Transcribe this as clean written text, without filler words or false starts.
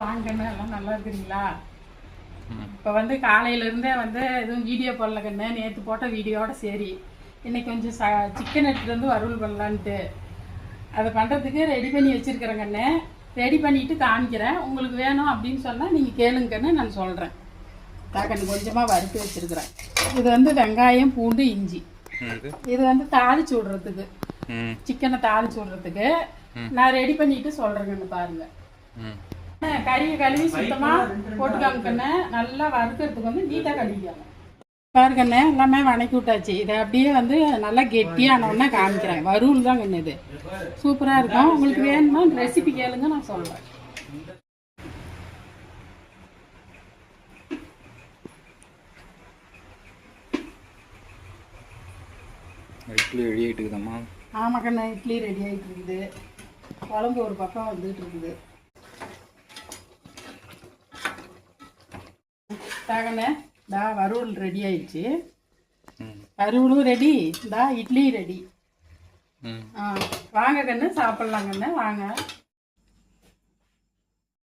வாங்கண்ணே எல்லாம் நல்லா இருக்கிறீங்களா? இப்போ வந்து காலையிலேருந்தே வந்து எதுவும் வீடியோ போடல கண்ணு. நேற்று போட்ட வீடியோட சரி இன்னைக்கு கொஞ்சம் சிக்கன் எடுத்துகிட்டு வந்து வறுவல் பண்ணலான்ட்டு அதை பண்ணுறதுக்கு ரெடி பண்ணி வச்சுருக்கிறேன் கண்ணு. ரெடி பண்ணிவிட்டு காமிக்கிறேன். உங்களுக்கு வேணும் அப்படின்னு சொன்னால் நீங்கள் கேளுங்க கண்ணு, நான் சொல்கிறேன். கண்ணு கொஞ்சமாக வறுத்து வச்சுருக்கிறேன். இது வந்து வெங்காயம், பூண்டு, இஞ்சி. இது வந்து தாளிச்சு விடுறதுக்கு, சிக்கனை தாளிச்சு விடுறதுக்கு நான் ரெடி பண்ணிட்டு சொல்கிறேன் கண்ணு. பாருங்கள், கறியை கழுவி சுத்தமாக போட்டுக்காங்க கண்ணு. நல்லா வறுக்கிறதுக்கு வந்து நீட்டாக கழுவிக்காங்க. பாருங்கண்ணே, எல்லாமே வணக்கி விட்டாச்சு. இதை அப்படியே வந்து நல்லா கெட்டியானோன்னா காமிக்கிறேன். வறுவல் தான் கண்ணு, இது சூப்பராக இருக்கும். உங்களுக்கு வேணுமா ரெசிபி கேளுங்க, நான் சொல்கிறேன். இட்லி ரெடி ஆகிட்டு இருக்குதாம்மா? ஆமாம் கண்ணு, இட்லி ரெடி ஆகிட்டு இருக்குது. குழம்பு ஒரு பக்கம் வந்துட்டு இருக்குது. தாங்கண்ணே, வறுவல் ரெடி ஆயிடுச்சு. வறுவலும் ரெடி, இட்லி ரெடி. வாங்க கண்ணு, சாப்பிட்லாம் கண்ணு, வாங்க.